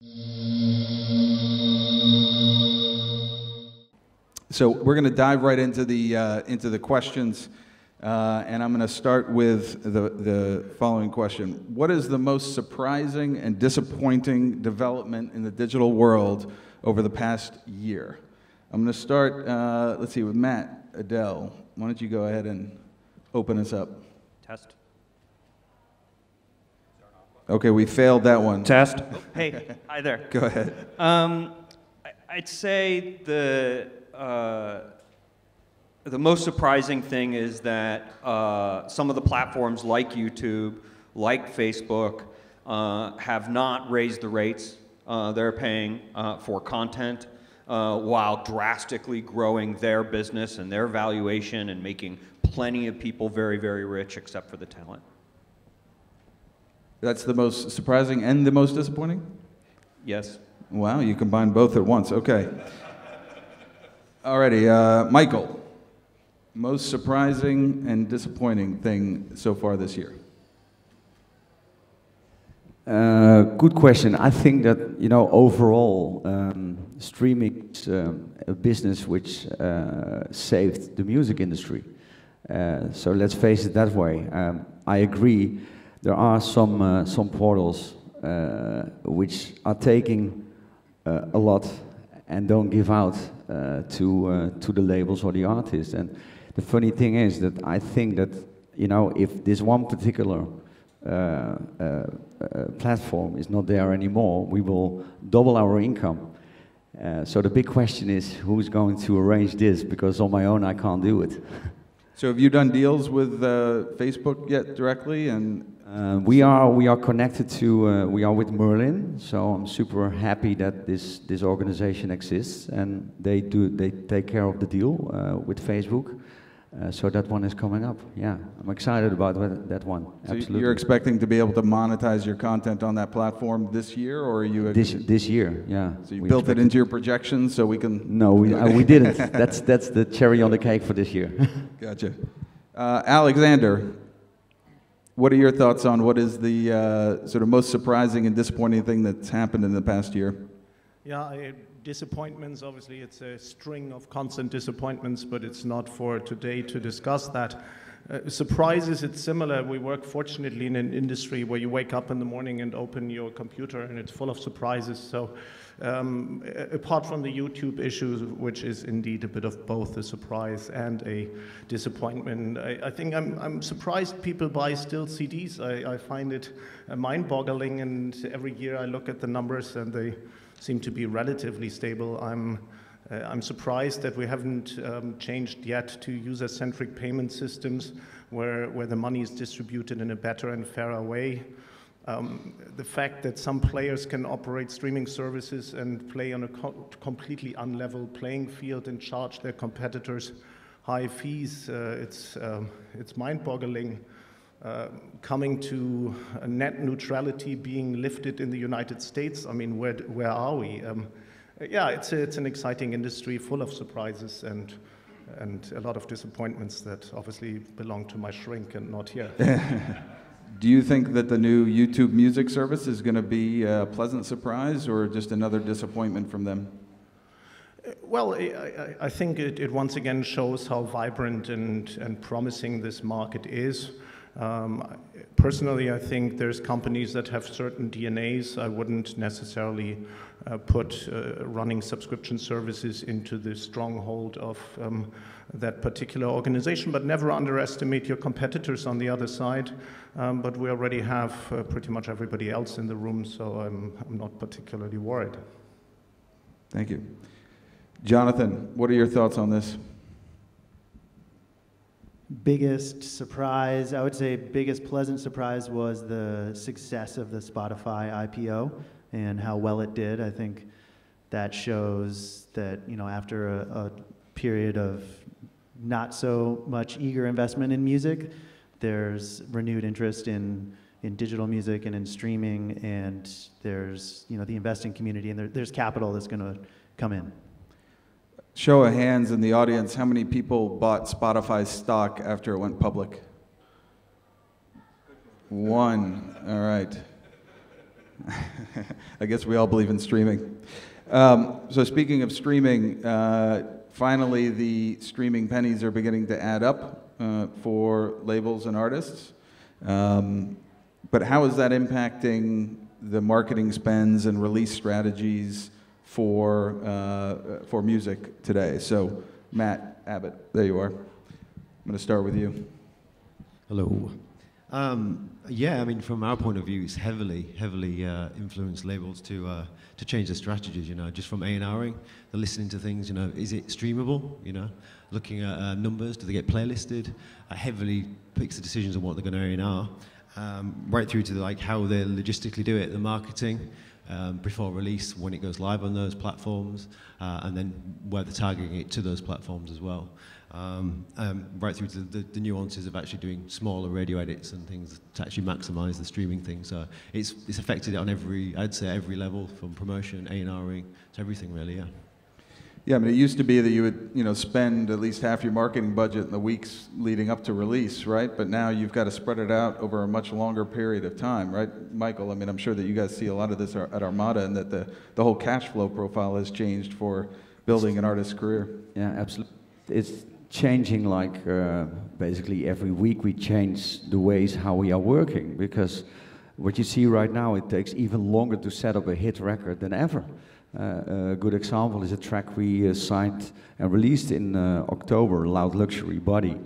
So we're going to dive right into the questions, and I'm going to start with the following question: what is the most surprising and disappointing development in the digital world over the past year? I'm going to start. Let's see, with Matt, Adell. Why don't you go ahead and open us up? Test. Okay, we failed that one. Test. Hey, hi there. Go ahead. I'd say the most surprising thing is that some of the platforms like YouTube, like Facebook, have not raised the rates they're paying for content while drastically growing their business and their valuation and making plenty of people very, very rich, except for the talent. That's the most surprising and the most disappointing? Yes. Wow, you combined both at once. Okay. Alrighty, Maykel, most surprising and disappointing thing so far this year? Good question. I think that, you know, overall, streaming is a business which saved the music industry. So let's face it that way. I agree. There are some portals which are taking a lot and don't give out to the labels or the artists. And the funny thing is that I think that, you know, if this one particular platform is not there anymore, we will double our income. So the big question is, who's going to arrange this? Because on my own, I can't do it. So have you done deals with Facebook yet directly? And we are connected to, we are with Merlin, so I'm super happy that this organization exists, and they take care of the deal with Facebook. So that one is coming up. Yeah, I'm excited about that one. So absolutely. You're expecting to be able to monetize your content on that platform this year, or are you? This year, yeah. So you built it into your projections, so we can. No, we didn't. That's the cherry on the cake for this year. Gotcha. Alexander, what are your thoughts on what is the sort of most surprising and disappointing thing that's happened in the past year? Yeah, disappointments, obviously it's a string of constant disappointments, but it's not for today to discuss that. Surprises, it's similar. We work fortunately in an industry where you wake up in the morning and open your computer and it's full of surprises. So apart from the YouTube issues, which is indeed a bit of both a surprise and a disappointment, I think I'm surprised people buy still CDs. I find it mind-boggling, and every year I look at the numbers and they seem to be relatively stable. I'm surprised that we haven't changed yet to user-centric payment systems where the money is distributed in a better and fairer way. The fact that some players can operate streaming services and play on a completely unlevel playing field and charge their competitors high fees, it's mind-boggling. Coming to net neutrality being lifted in the United States, I mean, where are we? Yeah, it's an exciting industry full of surprises and a lot of disappointments that obviously belong to my shrink and not here. Do you think that the new YouTube music service is going to be a pleasant surprise or just another disappointment from them? Well, I think it once again shows how vibrant and promising this market is. Personally, I think there's companies that have certain DNAs. I wouldn't necessarily put running subscription services into the stronghold of that particular organization, but never underestimate your competitors on the other side. But we already have pretty much everybody else in the room, so I'm not particularly worried. Thank you. Jonathan, what are your thoughts on this? Biggest surprise, I would say biggest pleasant surprise was the success of the Spotify IPO and how well it did. I think that shows that, you know, after a period of not so much eager investment in music, there's renewed interest in digital music and in streaming, and there's, you know, the investing community, and there's capital that's going to come in. Show of hands in the audience, how many people bought Spotify stock after it went public? One. All right. I guess we all believe in streaming. So speaking of streaming, finally the streaming pennies are beginning to add up for labels and artists. But how is that impacting the marketing spends and release strategies for music today? So Matt Abott, there you are. I'm going to start with you. Hello. Yeah, I mean, from our point of view, it's heavily influenced labels to change their strategies. You know, just from A&Ring, they're listening to things. You know, is it streamable? You know, looking at numbers, do they get playlisted? Heavily picks the decisions on what they're going to A&R. Right through to like how they logistically do it, the marketing before release, when it goes live on those platforms, and then where they're targeting it to those platforms as well. Right through to the nuances of actually doing smaller radio edits and things to actually maximise the streaming thing. So it's affected it on I'd say every level, from promotion, A&Ring, to everything really, yeah. Yeah, I mean, it used to be that you would, spend at least half your marketing budget in the weeks leading up to release, right? But now you've got to spread it out over a much longer period of time, right, Maykel? I mean, I'm sure that you guys see a lot of this at Armada, and that the whole cash flow profile has changed for building an artist's career. Yeah, absolutely. It's changing like basically every week we change the ways how we are working, because what you see right now, it takes even longer to set up a hit record than ever. A good example is a track we signed and released in October, Loud Luxury Body.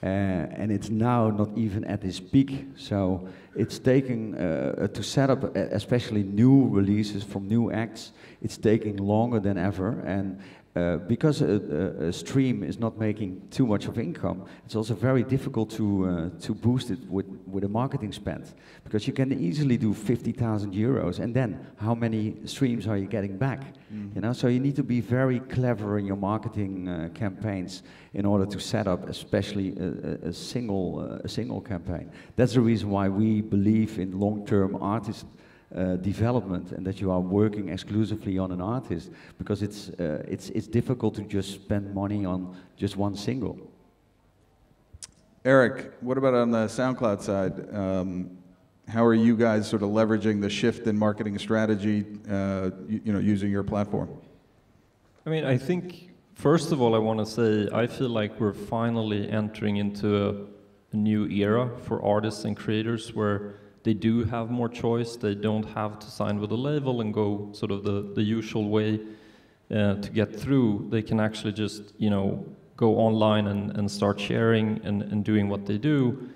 And it's now not even at its peak. So it's taking, to set up especially new releases from new acts, it's taking longer than ever. And because a stream is not making too much of income, it's also very difficult to boost it with a marketing spend, because you can easily do 50,000 euros, and then how many streams are you getting back? Mm-hmm. You know, so you need to be very clever in your marketing campaigns in order to set up, especially a single campaign. That's the reason why we believe in long-term artist development, and that you are working exclusively on an artist, because it's difficult to just spend money on just one single. Eric, what about on the SoundCloud side? How are you guys sort of leveraging the shift in marketing strategy, using your platform? I mean, I think first of all, I want to say I feel like we're finally entering into a new era for artists and creators, where they do have more choice. They don't have to sign with a label and go sort of the usual way to get through. They can actually just, go online and start sharing and doing what they do.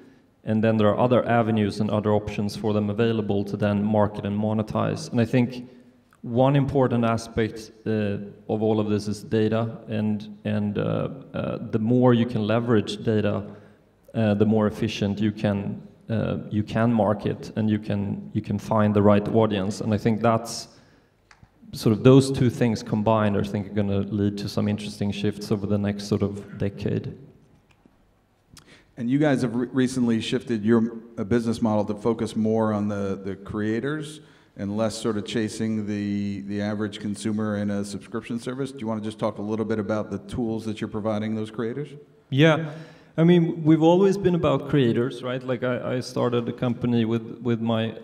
And then there are other avenues and other options for them available to then market and monetize. And I think one important aspect of all of this is data. And the more you can leverage data, the more efficient you can market, and you can find the right audience. And I think that's sort of those two things combined, I think, are going to lead to some interesting shifts over the next sort of decade. And you guys have recently shifted your business model to focus more on the creators and less sort of chasing the average consumer in a subscription service. Do you want to just talk a little bit about the tools that you're providing those creators? Yeah. I mean, we've always been about creators, right? Like I started a company with my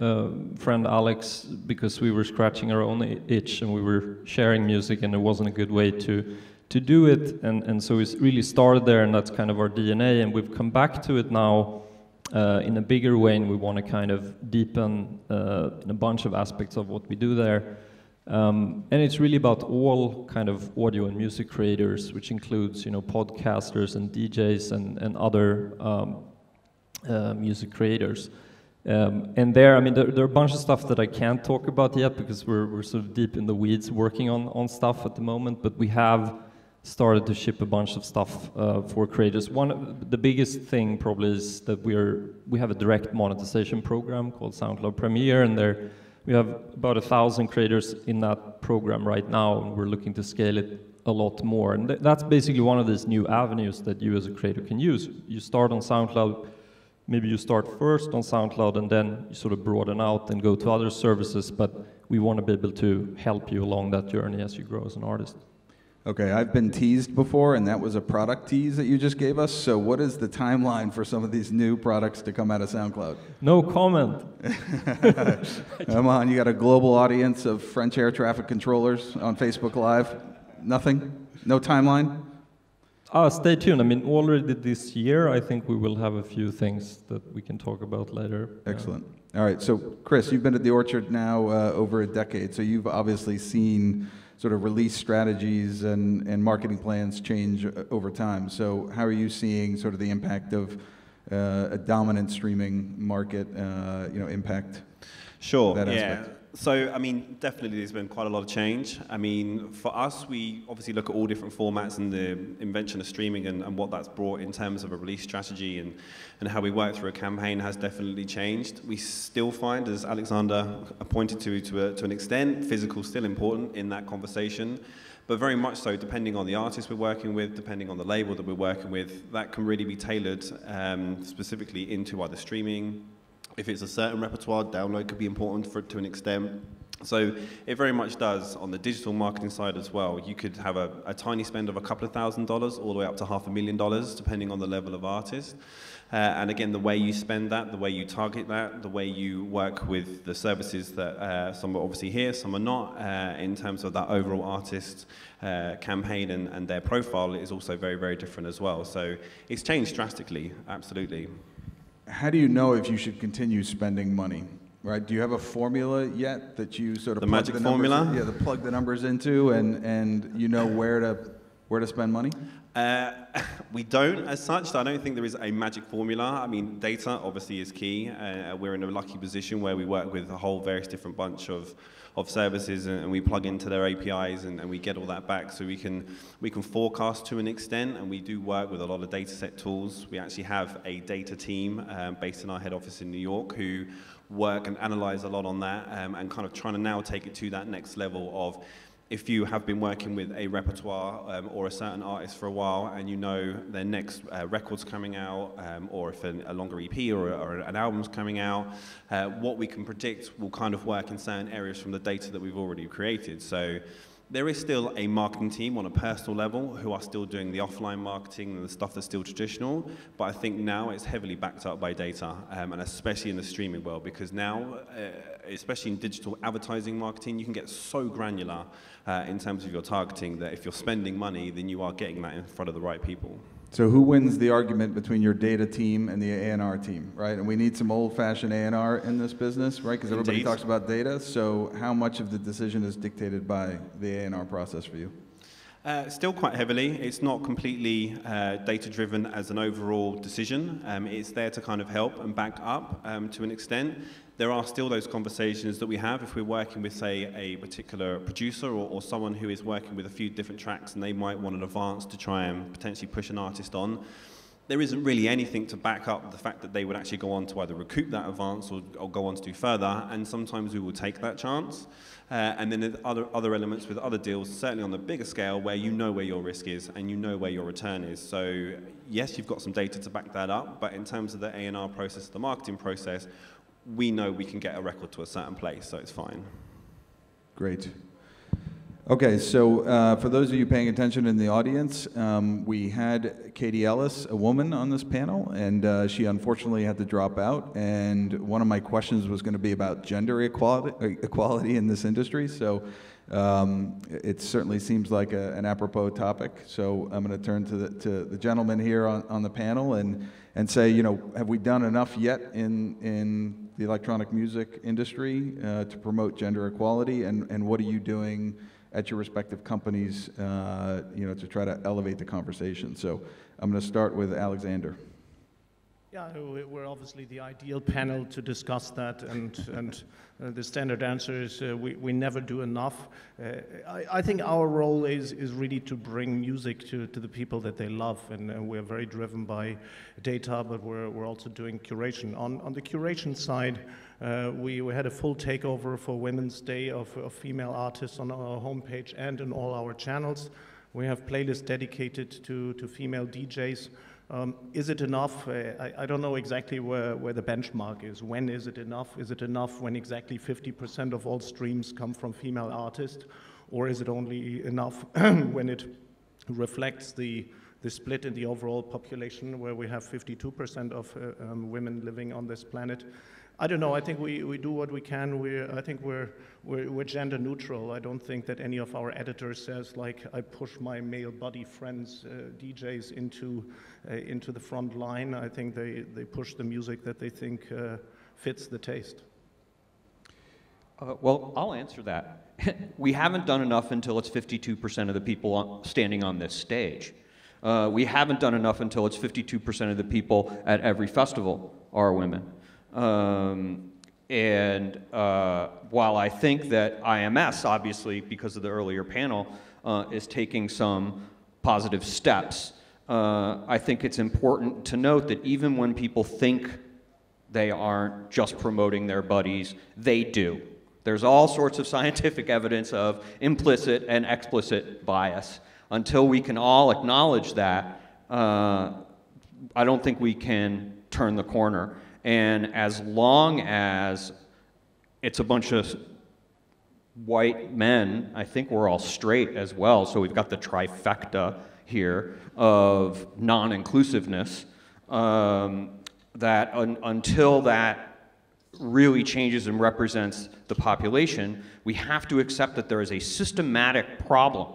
friend Alex because we were scratching our own itch, and we were sharing music, and there wasn't a good way to do it. And so we really started there, and that's kind of our DNA. And we've come back to it now in a bigger way, and we want to kind of deepen in a bunch of aspects of what we do there. And it's really about all kind of audio and music creators, which includes, podcasters and DJs and other music creators. And there, I mean, there are a bunch of stuff that I can't talk about yet, because we're sort of deep in the weeds working on stuff at the moment, but we have started to ship a bunch of stuff for creators. The biggest thing probably is that we have a direct monetization program called SoundCloud Premiere, and we have about 1,000 creators in that program right now, and we're looking to scale it a lot more. And that's basically one of these new avenues that you as a creator can use. You start on SoundCloud, maybe you start first on SoundCloud, and then you sort of broaden out and go to other services, but we want to be able to help you along that journey as you grow as an artist. Okay, I've been teased before, and that was a product tease that you just gave us. So what is the timeline for some of these new products to come out of SoundCloud? No comment. Come on, you got a global audience of French air traffic controllers on Facebook Live. Nothing? No timeline? Stay tuned. I mean, already this year, I think we will have a few things that we can talk about later. Excellent. All right, so Chris, you've been at The Orchard now over a decade, so you've obviously seen sort of release strategies and marketing plans change over time. So how are you seeing sort of the impact of a dominant streaming market, impact Sure, that yeah. aspect? So, I mean, definitely there's been quite a lot of change. I mean, for us, we obviously look at all different formats and the invention of streaming and what that's brought in terms of a release strategy and how we work through a campaign has definitely changed. We still find, as Alexander pointed to an extent, physical still important in that conversation. But very much so, depending on the artist we're working with, depending on the label that we're working with, that can really be tailored specifically into either streaming. If it's a certain repertoire, download could be important to an extent. So it very much does on the digital marketing side as well. You could have a tiny spend of a couple of $1,000s all the way up to $500,000, depending on the level of artist. And again, the way you spend that, the way you target that, the way you work with the services that some are obviously here, some are not, in terms of that overall artist campaign and their profile is also very, very different as well. So it's changed drastically, absolutely. How do you know if you should continue spending money? Right? Do you have a formula yet that you sort of the magic formula? Plug the numbers into, and you know where to spend money? We don't as such. I don't think there is a magic formula. I mean, data obviously is key. We're in a lucky position where we work with a whole various different bunch of services, and we plug into their APIs and we get all that back, so we can forecast to an extent, and we do work with a lot of data set tools. We actually have a data team based in our head office in New York who work and analyze a lot on that, and kind of trying to now take it to that next level of, if you have been working with a repertoire or a certain artist for a while and you know their next record's coming out, or if a longer EP or an album's coming out, what we can predict will kind of work in certain areas from the data that we've already created. So there is still a marketing team on a personal level who are still doing the offline marketing and the stuff that's still traditional, but I think now it's heavily backed up by data, and especially in the streaming world, because now, especially in digital advertising marketing, you can get so granular in terms of your targeting that if you're spending money, then you are getting that in front of the right people. So who wins the argument between your data team and the A&R team, right? And we need some old-fashioned A&R in this business, right? Because everybody talks about data. So how much of the decision is dictated by the A&R process for you? Still quite heavily. It's not completely data-driven as an overall decision. It's there to kind of help and back up to an extent. There are still those conversations that we have if we're working with, say, a particular producer or someone who is working with a few different tracks and they might want an advance to try and potentially push an artist on. There isn't really anything to back up the fact that they would actually go on to either recoup that advance or go on to do further, and sometimes we will take that chance. And then there's other elements with other deals, certainly on the bigger scale, where you know where your risk is and you know where your return is. So yes, you've got some data to back that up, but in terms of the A&R process, the marketing process, we know we can get a record to a certain place, so it's fine. Great. Okay, so for those of you paying attention in the audience, we had Katie Ellis, a woman, on this panel, and she unfortunately had to drop out. And one of my questions was going to be about gender equality in this industry. So it certainly seems like an apropos topic. So I'm going to turn to the gentleman here on the panel and say, you know, have we done enough yet in the electronic music industry to promote gender equality, and what are you doing at your respective companies, you know, to try to elevate the conversation? So I'm going to start with Alexander. Yeah, we're obviously the ideal panel to discuss that, and the standard answer is we never do enough. I think our role is really to bring music to the people that they love, and we're very driven by data, but we're also doing curation. On the curation side, we had a full takeover for Women's Day of female artists on our homepage and in all our channels. We have playlists dedicated to female DJs. Is it enough? I don't know exactly where the benchmark is. When is it enough? Is it enough when exactly 50% of all streams come from female artists? Or is it only enough when it reflects the split in the overall population, where we have 52% of women living on this planet? I don't know. I think we do what we can. I think we're gender neutral. I don't think that any of our editors says, like, I push my male buddy friends, DJs into the front line. I think they push the music that they think fits the taste. Well, I'll answer that. We haven't done enough until it's 52% of the people standing on this stage. We haven't done enough until it's 52% of the people at every festival are women. While I think that IMS, obviously, because of the earlier panel, is taking some positive steps, I think it's important to note that even when people think they aren't just promoting their buddies, they do. There's all sorts of scientific evidence of implicit and explicit bias. Until we can all acknowledge that, I don't think we can turn the corner. And as long as it's a bunch of white men, I think we're all straight as well, so we've got the trifecta here of non-inclusiveness, until that really changes and represents the population, we have to accept that there is a systematic problem.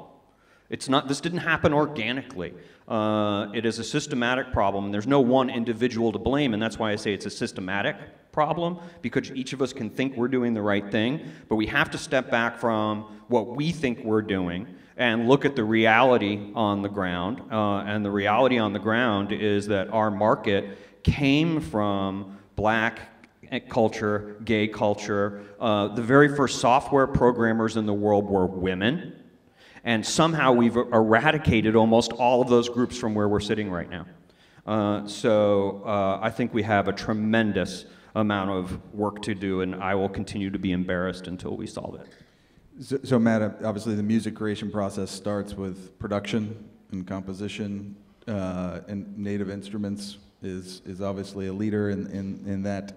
This didn't happen organically. It is a systematic problem, and there's no one individual to blame, and that's why I say it's a systematic problem, because each of us can think we're doing the right thing, but we have to step back from what we think we're doing and look at the reality on the ground. And the reality on the ground is that our market came from black culture, gay culture. The very first software programmers in the world were women. And somehow we've eradicated almost all of those groups from where we're sitting right now. I think we have a tremendous amount of work to do, and I will continue to be embarrassed until we solve it. So Matt, obviously the music creation process starts with production and composition, and Native Instruments is obviously a leader in that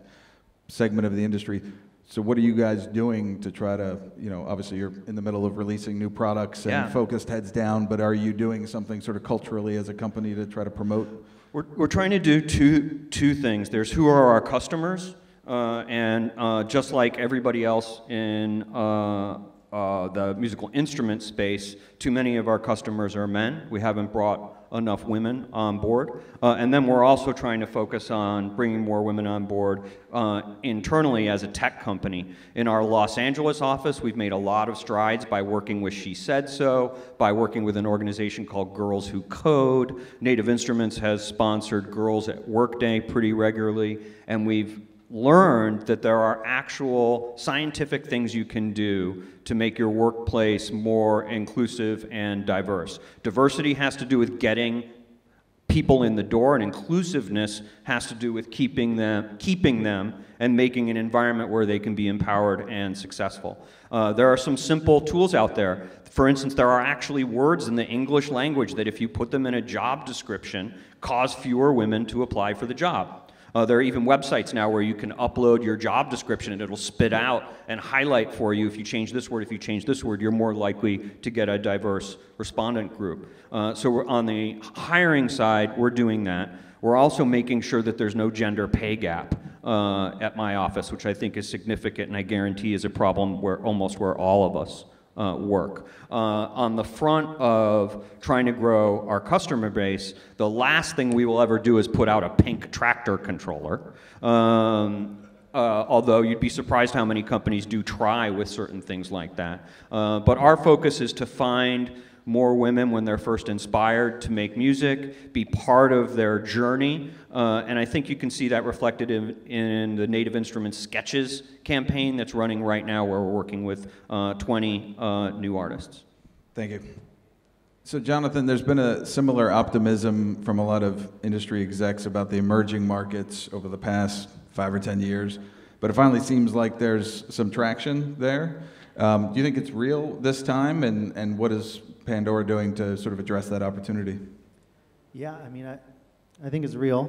segment of the industry. So what are you guys doing to try to, obviously you're in the middle of releasing new products and focused heads down, but are you doing something sort of culturally as a company to try to promote? We're trying to do two things. There's who are our customers, and just like everybody else in the musical instrument space, too many of our customers are men. We haven't brought enough women on board. And then we're also trying to focus on bringing more women on board internally as a tech company. In our Los Angeles office, we've made a lot of strides by working with She Said So, by working with an organization called Girls Who Code. Native Instruments has sponsored Girls at Work Day pretty regularly, and we've learned that there are actual scientific things you can do to make your workplace more inclusive and diverse. Diversity has to do with getting people in the door, and inclusiveness has to do with keeping them and making an environment where they can be empowered and successful. There are some simple tools out there. For instance, there are actually words in the English language that if you put them in a job description, cause fewer women to apply for the job. There are even websites now where you can upload your job description and it'll spit out and highlight for you if you change this word, if you change this word, you're more likely to get a diverse respondent group. So we're on the hiring side, we're doing that. We're also making sure that there's no gender pay gap at my office, which I think is significant and I guarantee is a problem where all of us work. On the front of trying to grow our customer base, the last thing we will ever do is put out a pink tractor controller. Although you'd be surprised how many companies do try with certain things like that. But our focus is to find more women when they're first inspired to make music, be part of their journey, and I think you can see that reflected in the Native Instruments Sketches campaign that's running right now, where we're working with 20 new artists. Thank you. So Jonathan, there's been a similar optimism from a lot of industry execs about the emerging markets over the past 5 or 10 years, but it finally seems like there's some traction there. Do you think it's real this time, and what is Pandora doing to sort of address that opportunity? Yeah, I mean, I think it's real.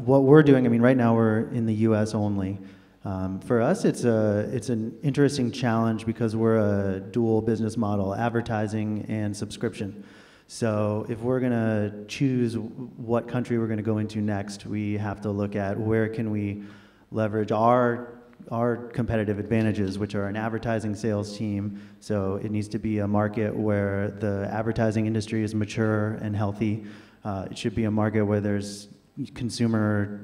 What we're doing, I mean, right now we're in the U.S. only. For us, it's an interesting challenge because we're a dual business model, advertising and subscription. So if we're going to choose what country we're going to go into next, we have to look at where can we leverage our competitive advantages, which are an advertising sales team. So it needs to be a market where the advertising industry is mature and healthy. It should be a market where there's consumer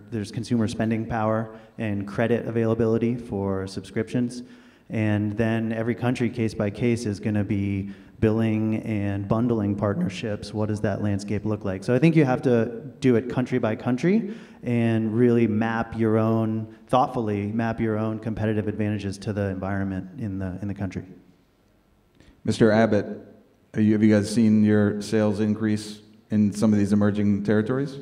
spending power and credit availability for subscriptions. And then every country, case by case, is going to be billing and bundling partnerships. What does that landscape look like? So I think you have to do it country by country and really thoughtfully map your own competitive advantages to the environment in the country. Mr. Abott, have you guys seen your sales increase in some of these emerging territories?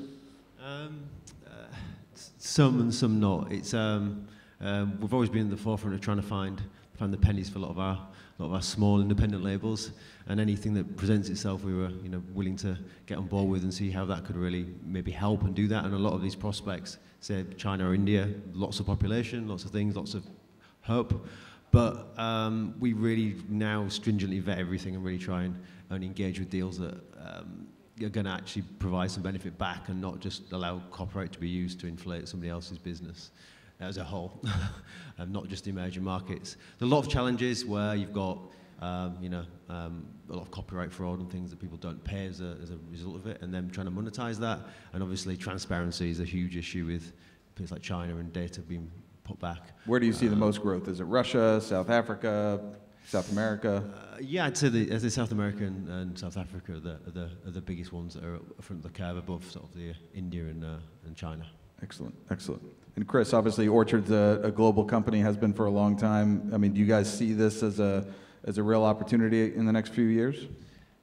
Some and some not. It's we've always been in the forefront of trying to find the pennies for a lot of our small independent labels, and anything that presents itself, we were willing to get on board with and see how that could really maybe help and do that. And a lot of these prospects, say China or India, lots of population, lots of things, lots of hope, but we really now stringently vet everything and really try and only engage with deals that are going to actually provide some benefit back and not just allow copyright to be used to inflate somebody else's business as a whole, and not just the emerging markets. There's a lot of challenges where you've got a lot of copyright fraud and things that people don't pay as a result of it, and then trying to monetize that. And obviously transparency is a huge issue with places like China and data being put back. Where do you see the most growth? Is it Russia, South Africa, South America? Yeah, I'd say the South America and South Africa are the biggest ones that are at the front of the curve, above sort of the India and China. Excellent, excellent. And Chris, obviously Orchard's a global company, has been for a long time. I mean, do you guys see this as a real opportunity in the next few years?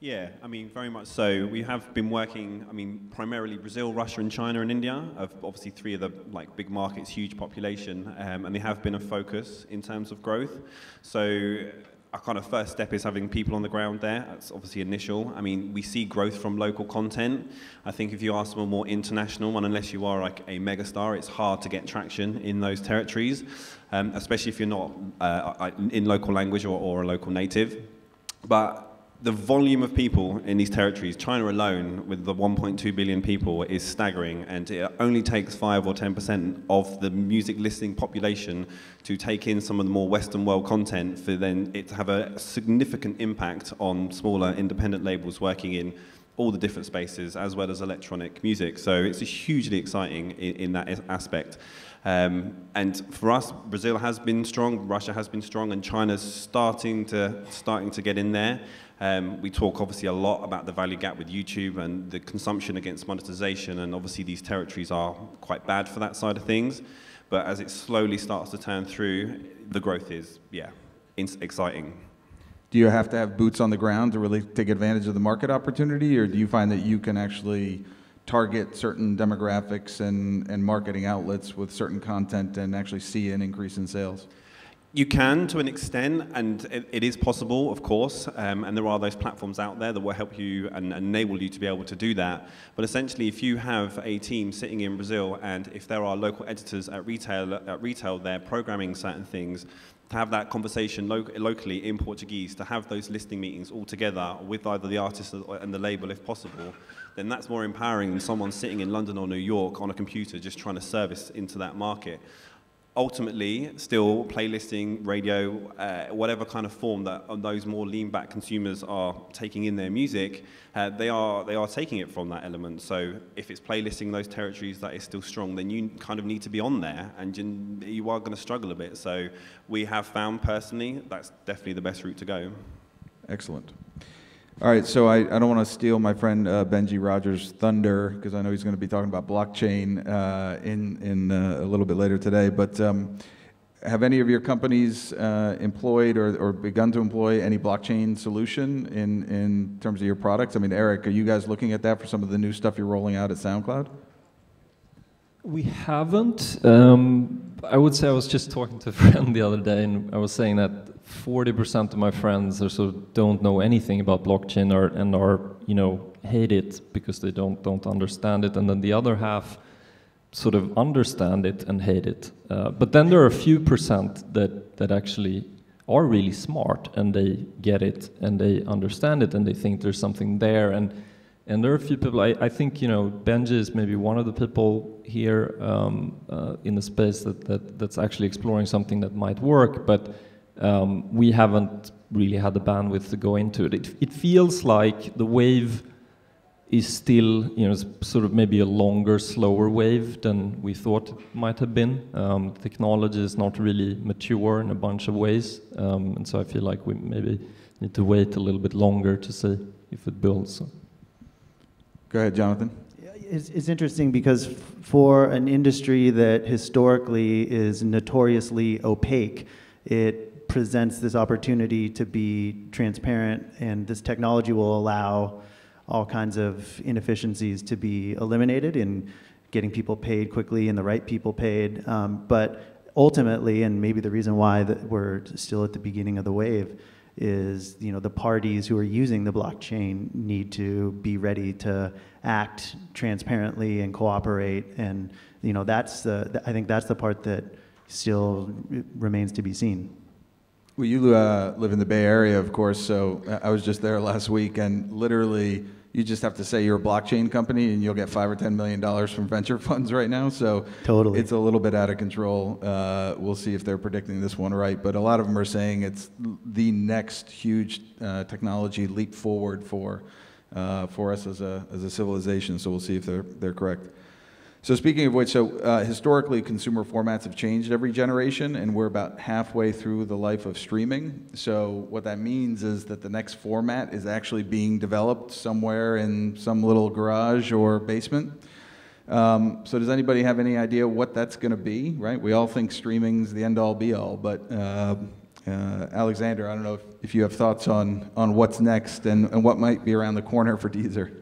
Yeah, I mean, very much so. We have been working, primarily Brazil, Russia, and China and India, obviously three of the big markets, huge population, and they have been a focus in terms of growth. So our kind of first step is having people on the ground there. That's obviously initial. I mean, we see growth from local content. I think if you ask for a more international one, unless you are like a megastar, it's hard to get traction in those territories, especially if you're not in local language or a local native. But the volume of people in these territories, China alone, with the 1.2 billion people, is staggering, and it only takes 5 or 10% of the music listening population to take in some of the more Western world content for then it to have a significant impact on smaller independent labels working in all the different spaces, as well as electronic music. So it's hugely exciting in that aspect. And for us, Brazil has been strong, Russia has been strong, and China's starting to get in there. We talk obviously a lot about the value gap with YouTube and the consumption against monetization, and obviously these territories are quite bad for that side of things. But as it slowly starts to turn through, the growth is, exciting. Do you have to have boots on the ground to really take advantage of the market opportunity, or do you find that you can actually target certain demographics and marketing outlets with certain content and actually see an increase in sales? You can, to an extent, and it is possible, of course, and there are those platforms out there that will help you and enable you to be able to do that. But essentially, if you have a team sitting in Brazil, and if there are local editors at retail, they're programming certain things, to have that conversation locally in Portuguese, to have those listening meetings all together with either the artist and the label, if possible, then that's more empowering than someone sitting in London or New York on a computer just trying to service into that market. Ultimately, still playlisting, radio, whatever kind of form that those more lean-back consumers are taking in their music, they are taking it from that element. So if it's playlisting those territories that is still strong, then you kind of need to be on there, and you are going to struggle a bit. So we have found, personally, that's definitely the best route to go. Excellent. All right, so I don't want to steal my friend Benji Rogers' thunder, because I know he's going to be talking about blockchain in a little bit later today, but have any of your companies employed or begun to employ any blockchain solution in terms of your products? I mean, Eric, are you guys looking at that for some of the new stuff you're rolling out at SoundCloud? We haven't. I would say I was just talking to a friend the other day, and I was saying that 40% of my friends also don't know anything about blockchain and are hate it because they don't understand it, and then the other half sort of understand it and hate it. But then there are a few percent that actually are really smart, and they get it and they understand it and they think there's something there. And there are a few people, I think, you know, Benji is maybe one of the people here in the space that's actually exploring something that might work, but we haven't really had the bandwidth to go into it. It feels like the wave is still, you know, sort of maybe a longer, slower wave than we thought it might have been. Technology is not really mature in a bunch of ways, and so I feel like we maybe need to wait a little bit longer to see if it builds. Go ahead, Jonathan. It's interesting because for an industry that historically is notoriously opaque, it presents this opportunity to be transparent, and this technology will allow all kinds of inefficiencies to be eliminated in getting people paid quickly and the right people paid. But ultimately, and maybe the reason why we're still at the beginning of the wave, is, you know, the parties who are using the blockchain need to be ready to act transparently and cooperate, and, you know, I think that's the part that still remains to be seen. Well, you live in the Bay Area, of course, so I was just there last week, and literally you just have to say you're a blockchain company and you'll get $5 or $10 million from venture funds right now. So totally, it's a little bit out of control. We'll see if they're predicting this one right, but a lot of them are saying it's the next huge technology leap forward for us as a civilization. So we'll see if they're correct. So speaking of which, historically consumer formats have changed every generation, and we're about halfway through the life of streaming. So what that means is that the next format is actually being developed somewhere in some little garage or basement. So does anybody have any idea what that's going to be, right? We all think streaming's the end-all be-all, but Alexander, I don't know if you have thoughts on what's next and what might be around the corner for Deezer.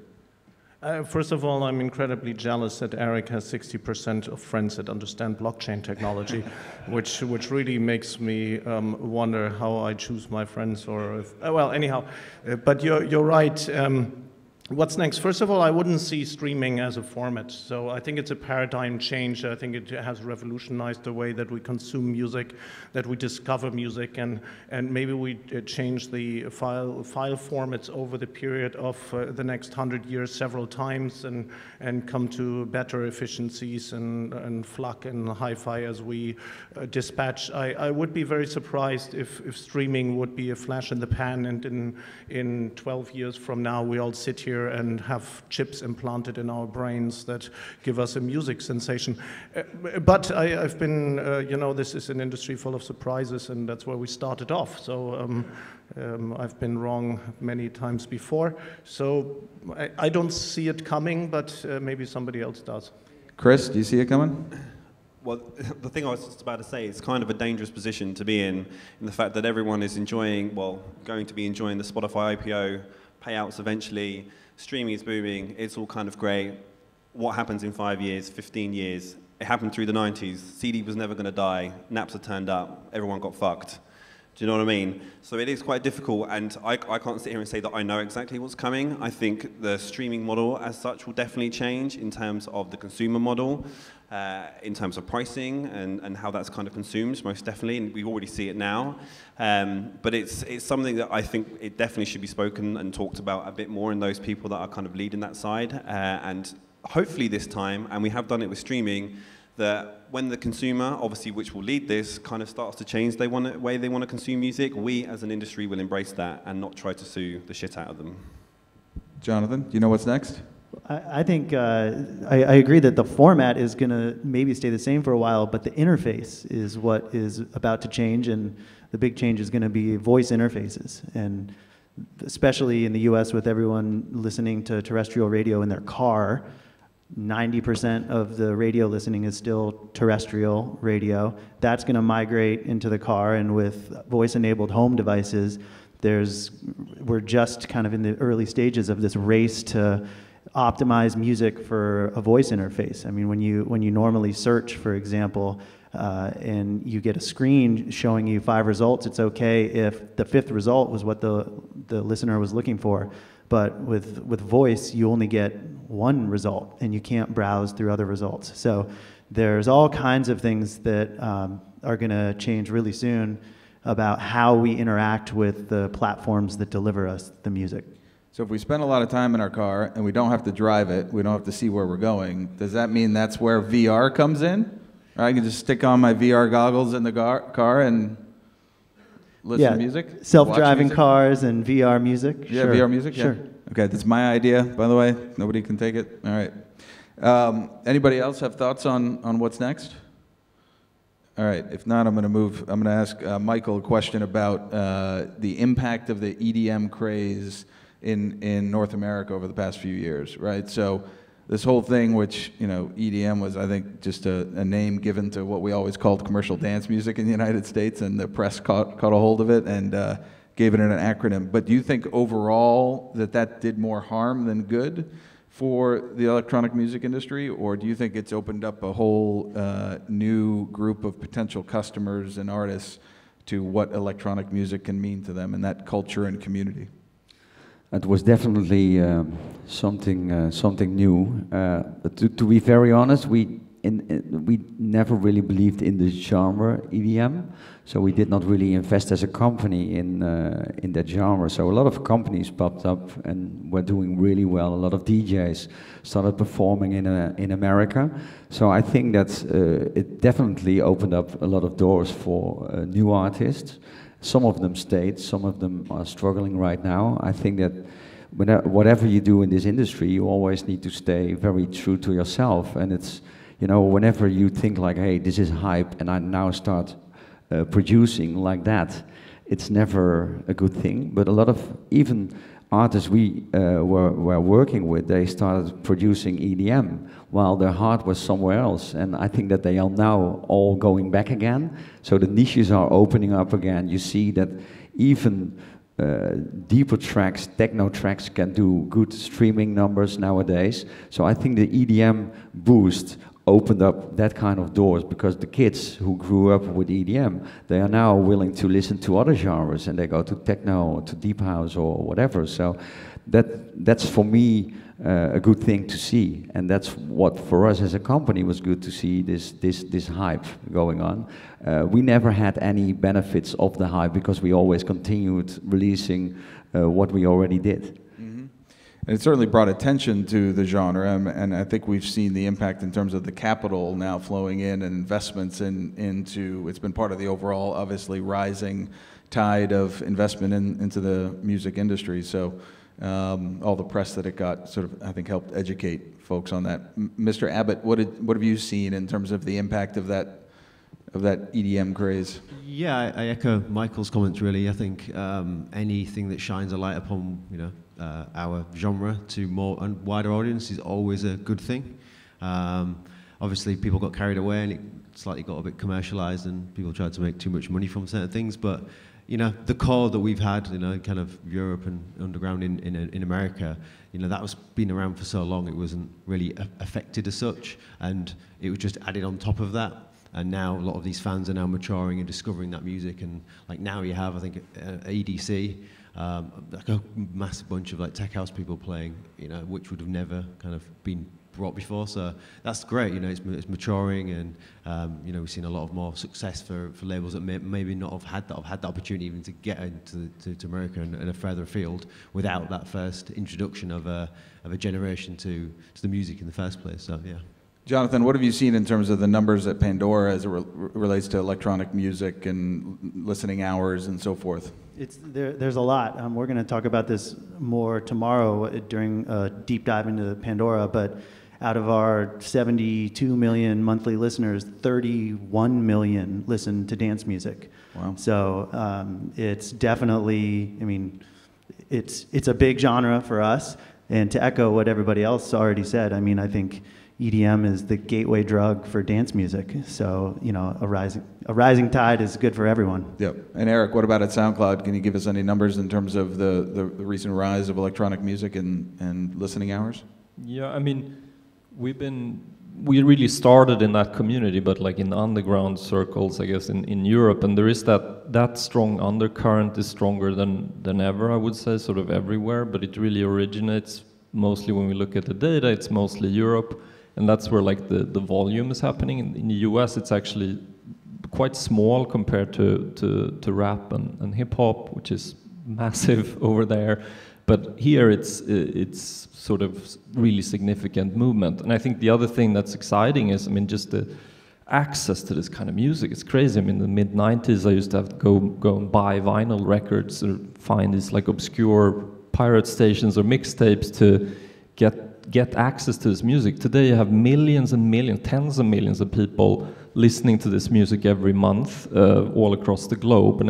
First of all, I'm incredibly jealous that Eric has 60% of friends that understand blockchain technology, which really makes me wonder how I choose my friends, or if, well, anyhow. But you're right. What's next? First of all, I wouldn't see streaming as a format. So I think it's a paradigm change. I think it has revolutionized the way that we consume music, that we discover music, and maybe we change the file formats over the period of the next 100 years several times, and come to better efficiencies and FLAC and hi-fi as we dispatch. I would be very surprised if streaming would be a flash in the pan, and in 12 years from now we all sit here and have chips implanted in our brains that give us a music sensation. But I've been, you know, this is an industry full of surprises, and that's where we started off. So I've been wrong many times before. So I don't see it coming, but maybe somebody else does. Chris, do you see it coming? Well, the thing I was just about to say, it's kind of a dangerous position to be in the fact that everyone is enjoying, well, going to be enjoying the Spotify IPO, payouts eventually, streaming is booming, it's all kind of great. What happens in 5 years, 15 years? It happened through the 90s. CD was never going to die. Napster turned up. Everyone got fucked. Do you know what I mean? So it is quite difficult, and I can't sit here and say that I know exactly what's coming. I think the streaming model as such will definitely change in terms of the consumer model, in terms of pricing and how that's kind of consumed, most definitely, and we already see it now. But it's something that I think it definitely should be spoken and talked about a bit more in those people that are kind of leading that side. And hopefully this time, and we have done it with streaming, that when the consumer, obviously which will lead this, kind of starts to change the way they want to consume music, we as an industry will embrace that and not try to sue the shit out of them. Jonathan, do you know what's next? I think I agree that the format is going to maybe stay the same for a while, but the interface is what is about to change, and the big change is going to be voice interfaces. And especially in the US, with everyone listening to terrestrial radio in their car, 90% of the radio listening is still terrestrial radio. That's going to migrate into the car, and with voice-enabled home devices, we're just kind of in the early stages of this race to optimize music for a voice interface. I mean, when you normally search, for example, and you get a screen showing you 5 results, it's okay if the 5th result was what the listener was looking for. But with voice, you only get 1 result, and you can't browse through other results. So there's all kinds of things that are going to change really soon about how we interact with the platforms that deliver us the music. So if we spend a lot of time in our car and we don't have to drive it, we don't have to see where we're going, does that mean that's where VR comes in? Or I can just stick on my VR goggles in the car and listen to music? Self-driving cars and VR music. Yeah, sure. VR music? Sure. Yeah. Okay, that's my idea, by the way. Nobody can take it. All right. Anybody else have thoughts on what's next? All right, if not, I'm going to ask Maykel a question about the impact of the EDM craze in North America over the past few years, right? So this whole thing, which, EDM was, I think, just a name given to what we always called commercial dance music in the United States, and the press caught a hold of it and gave it an acronym. But do you think overall that did more harm than good for the electronic music industry, or do you think it's opened up a whole new group of potential customers and artists to what electronic music can mean to them and that culture and community? It was definitely something new. To be very honest, we never really believed in the genre EDM, so we did not really invest as a company in that genre. So a lot of companies popped up and were doing really well. A lot of DJs started performing in America. So I think that it definitely opened up a lot of doors for new artists. Some of them stayed, some of them are struggling right now. I think that whatever you do in this industry, you always need to stay very true to yourself. And it's, whenever you think like, hey, this is hype, and I now start producing like that, it's never a good thing. But a lot of even artists we were working with, they started producing EDM while their heart was somewhere else. And I think that they are now all going back again. So the niches are opening up again. You see that even deeper tracks, techno tracks, can do good streaming numbers nowadays. So I think the EDM boost opened up that kind of doors, because the kids who grew up with EDM, they are now willing to listen to other genres, and they go to techno or to deep house or whatever. So that's for me a good thing to see, and that's what for us as a company was good to see, this hype going on. We never had any benefits of the hype because we always continued releasing what we already did. And it certainly brought attention to the genre, and I think we've seen the impact in terms of the capital now flowing in and investments into, it's been part of the overall, obviously, rising tide of investment into the music industry. So all the press that it got sort of, I think, helped educate folks on that. Mr. Abott, what have you seen in terms of the impact of that EDM craze? Yeah, I echo Maykel's comments, really. I think anything that shines a light upon, our genre to more and wider audience is always a good thing. Obviously, people got carried away and it slightly got a bit commercialized, and people tried to make too much money from certain things. But the core that we've had, kind of Europe and underground in America, that was been around for so long, it wasn't really affected as such, and it was just added on top of that. And now a lot of these fans are now maturing and discovering that music, and like now you have, I think, EDC. Like a massive bunch of like tech house people playing, which would have never kind of been brought before. So that's great. It's maturing, and we've seen a lot of more success for labels that maybe not have had that opportunity even to get into to America and a further afield without that first introduction of a generation to the music in the first place. So yeah. Jonathan, what have you seen in terms of the numbers at Pandora as it relates to electronic music and listening hours and so forth? There's a lot. We're going to talk about this more tomorrow during a deep dive into Pandora, but out of our 72 million monthly listeners, 31 million listen to dance music. Wow. So it's definitely, it's a big genre for us. And to echo what everybody else already said, I think EDM is the gateway drug for dance music. So, a rising tide is good for everyone. Yep. And Eric, what about at SoundCloud? Can you give us any numbers in terms of the recent rise of electronic music and listening hours? Yeah, we've been we really started in that community, but like in underground circles, I guess, in Europe, and there is that strong undercurrent is stronger than ever, I would say, sort of everywhere, but it really originates mostly when we look at the data, it's mostly Europe, and that's where like the volume is happening. In the US, it's actually quite small compared to rap and hip hop, which is massive over there. But here it's sort of really significant movement. And I think the other thing that's exciting is, I mean, just the access to this kind of music. It's crazy. I mean, in the mid-90s, I used to have to go and buy vinyl records or find these like obscure pirate stations or mixtapes to get access to this music. Today you have millions and millions, tens of millions of people listening to this music every month all across the globe, and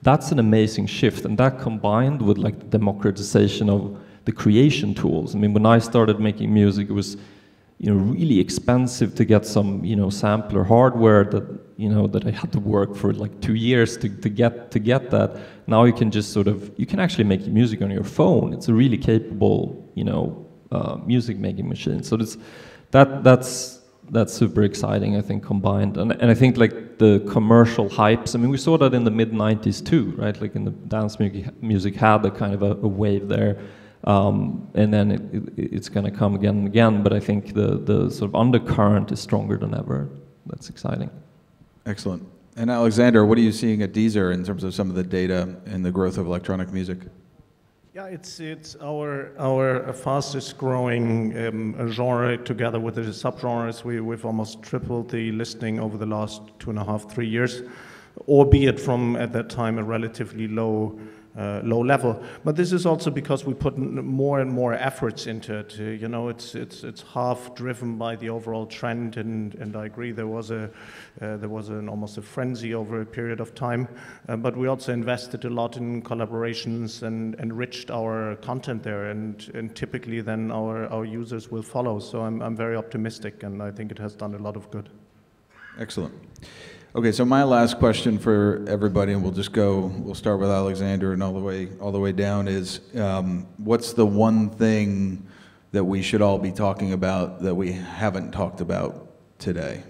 that's an amazing shift. And that combined with like the democratization of the creation tools. I mean, when I started making music, it was really expensive to get some sampler hardware that I had to work for like 2 years to get that. Now you can just you can actually make music on your phone. It's a really capable music making machine. So that's super exciting, I think, combined. And I think like the commercial hypes, I mean, we saw that in the mid-90s too, right? Like in the dance music had a kind of a wave there. And then it's going to come again and again, but I think the sort of undercurrent is stronger than ever. That's exciting. Excellent. And Alexander, what are you seeing at Deezer in terms of some of the data and the growth of electronic music? Yeah, it's our fastest growing genre together with the subgenres. We've almost tripled the listening over the last 2.5, 3 years, albeit from at that time a relatively low level. But this is also because we put more and more efforts into it. It's half driven by the overall trend, and I agree there was almost a frenzy over a period of time. But we also invested a lot in collaborations and enriched our content there, and typically then our users will follow. So I'm very optimistic, and I think it has done a lot of good. Excellent. Okay, so my last question for everybody, and we'll start with Alexander and all the way down, is what's the one thing that we should all be talking about that we haven't talked about today?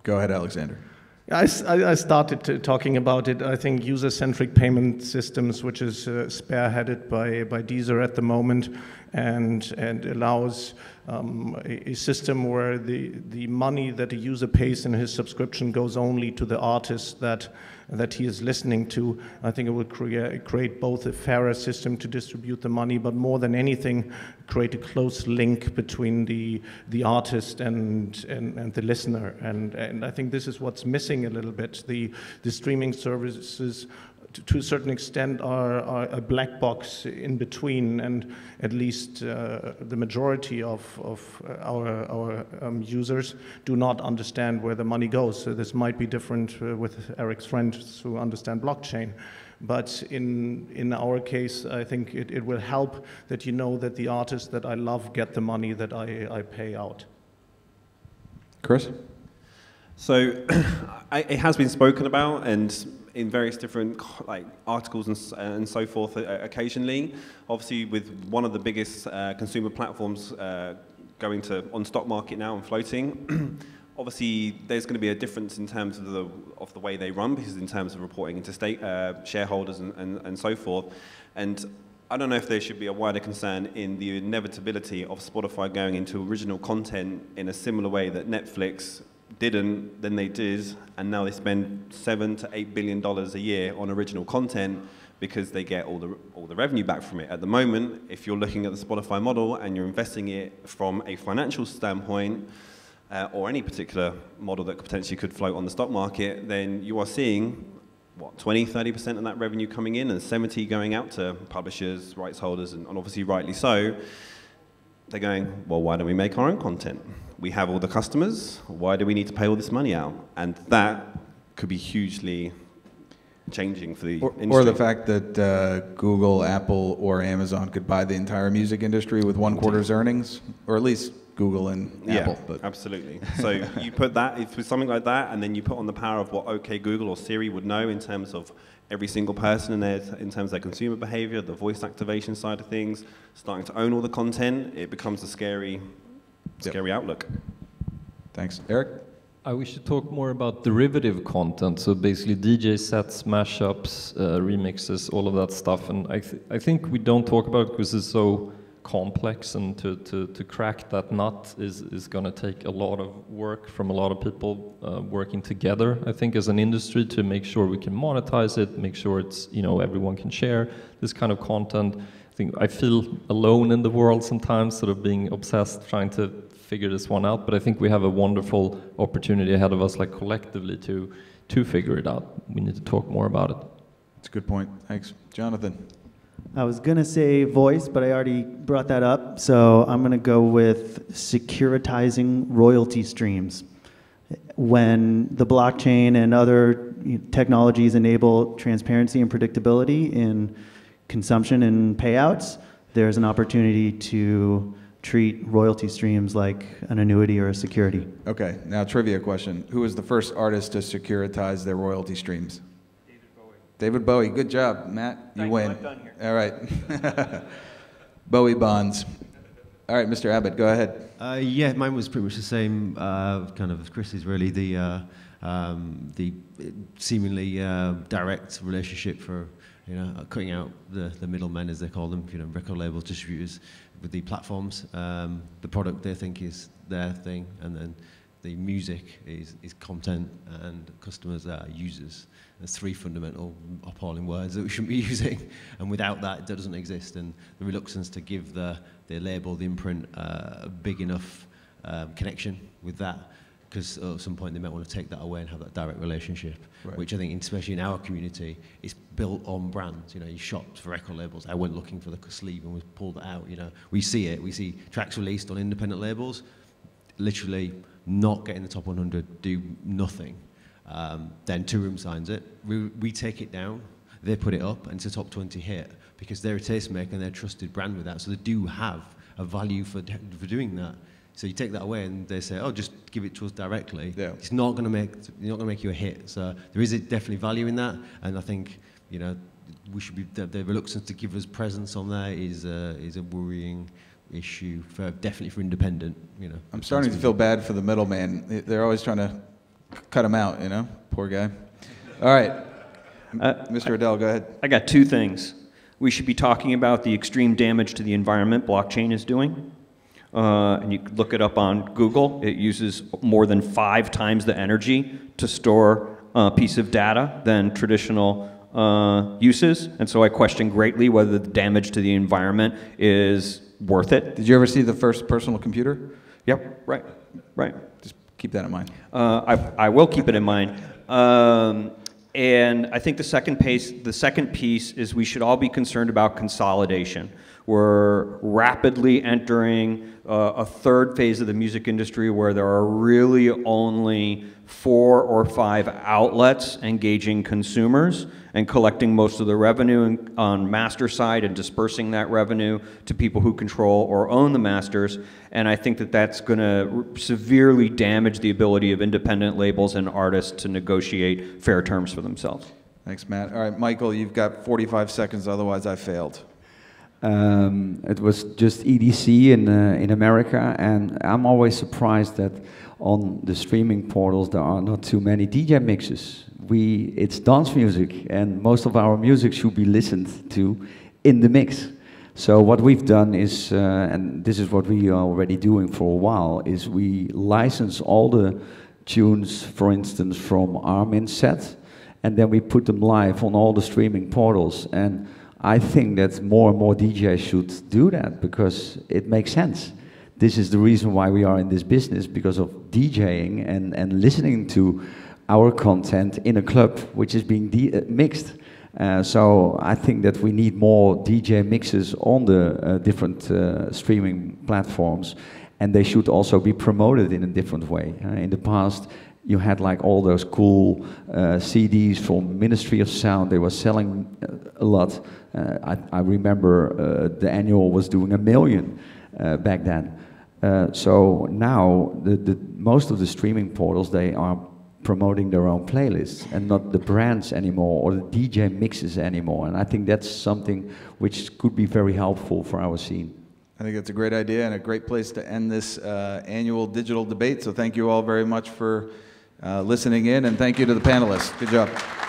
Go ahead, Alexander. I started talking about it. I think user-centric payment systems, which is spearheaded by Deezer at the moment, and allows a system where the money that a user pays in his subscription goes only to the artist that he is listening to. I think it will create both a fairer system to distribute the money, but more than anything, create a close link between the artist and the listener. And I think this is what's missing a little bit. The streaming services, to a certain extent, are a black box in between, and at least the majority of our users do not understand where the money goes. So this might be different with Eric's friends who understand blockchain. But in our case, I think it will help that you know that the artists that I love get the money that I pay out. Chris? So it has been spoken about, and in various different articles and so forth occasionally. Obviously, with one of the biggest consumer platforms going on stock market now and floating, obviously there's going to be a difference in terms of the way they run, because in terms of reporting into shareholders and so forth. And I don't know if there should be a wider concern in the inevitability of Spotify going into original content in a similar way that Netflix didn't, then they did, and now they spend $7 to $8 billion a year on original content because they get all the revenue back from it. At the moment, if you're looking at the Spotify model and you're investing it from a financial standpoint, or any particular model that potentially could float on the stock market, then you are seeing 20-30% of that revenue coming in and 70% going out to publishers, rights holders, and obviously rightly so. They're going, well, why don't we make our own content? We have all the customers, why do we need to pay all this money out? And that could be hugely changing for the industry. Or the fact that Google, Apple, or Amazon could buy the entire music industry with one quarter's earnings, or at least Google and Apple. Yeah, absolutely. So you put that, if it's something like that, and then you put on the power of what OK Google or Siri would know in terms of every single person in terms of their consumer behavior, the voice activation side of things, starting to own all the content, it becomes a scary scary outlook. Thanks. Eric? We should talk more about derivative content, so basically DJ sets, mashups, remixes, all of that stuff. And I think we don't talk about it because it's so complex, and to crack that nut is going to take a lot of work from a lot of people working together, I think, as an industry, to make sure we can monetize it, make sure it's, you know, everyone can share this kind of content. I feel alone in the world sometimes, sort of being obsessed, trying to figure this one out, but I think we have a wonderful opportunity ahead of us, like collectively, to figure it out. We need to talk more about it. That's a good point. Thanks. Jonathan? I was going to say voice, but I already brought that up, so I'm going to go with securitizing royalty streams. When the blockchain and other technologies enable transparency and predictability in consumption and payouts, there's an opportunity to treat royalty streams like an annuity or a security. Okay, now trivia question. Who was the first artist to securitize their royalty streams? David Bowie. David Bowie. Good job, Matt. You win. I'm done here. All right. Bowie bonds. All right, Mr. Abott, go ahead. Yeah, mine was pretty much the same kind of as Chris's, really. The seemingly direct relationship for, you know, cutting out the middlemen, as they call them, you know, record labels, distributors, with the platforms. The product, they think, is their thing, and then the music is content, and customers are users. There's three fundamental appalling words that we shouldn't be using, and without that, it doesn't exist. And the reluctance to give the label, the imprint, a big enough connection with that, because at some point they might want to take that away and have that direct relationship, right. Which I think, especially in our community, is built on brands. You know, you shopped for record labels. I went looking for the sleeve and we pulled it out. You know, we see it. We see tracks released on independent labels, literally not getting the top 100, do nothing. Then Two Room signs it. We take it down. They put it up, and it's a top 20 hit because they're a tastemaker and they're a trusted brand with that. So they do have a value for doing that. So you take that away, and they say, "Oh, just give it to us directly." Yeah. It's not going to make you a hit. So there is definitely value in that, and I think, you know, we should be the reluctance to give us presence on there is a worrying issue definitely for independent. You know, I'm starting to feel bad for the middleman. They're always trying to cut him out. You know, poor guy. All right, Mr. Adell, go ahead. I got two things. We should be talking about the extreme damage to the environment blockchain is doing. And you can look it up on Google. It uses more than 5 times the energy to store a piece of data than traditional uses. And so I question greatly whether the damage to the environment is worth it. Did you ever see the first personal computer? Yep, right. Just keep that in mind. I will keep it in mind. And I think the second piece is we should all be concerned about consolidation. We're rapidly entering a third phase of the music industry where there are really only 4 or 5 outlets engaging consumers and collecting most of the revenue on master side and dispersing that revenue to people who control or own the masters. And I think that that's going to severely damage the ability of independent labels and artists to negotiate fair terms for themselves. Thanks, Matt. All right, Maykel, you've got 45 seconds, otherwise I failed. It was just EDC in America, and I'm always surprised that on the streaming portals there are not too many DJ mixes. It's dance music, and most of our music should be listened to in the mix. So what we've done is, and this is what we are already doing for a while, is we license all the tunes, for instance, from Armin set, and then we put them live on all the streaming portals. And I think that more and more DJs should do that because it makes sense. This is the reason why we are in this business, because of DJing and listening to our content in a club which is being mixed. So I think that we need more DJ mixes on the different streaming platforms, and they should also be promoted in a different way. In the past, you had like all those cool CDs from Ministry of Sound. They were selling a lot. I remember the annual was doing 1 million back then. So now most of the streaming portals, they are promoting their own playlists and not the brands anymore or the DJ mixes anymore. And I think that's something which could be very helpful for our scene. I think it's a great idea and a great place to end this annual digital debate. So thank you all very much for listening in, and thank you to the panelists. Good job.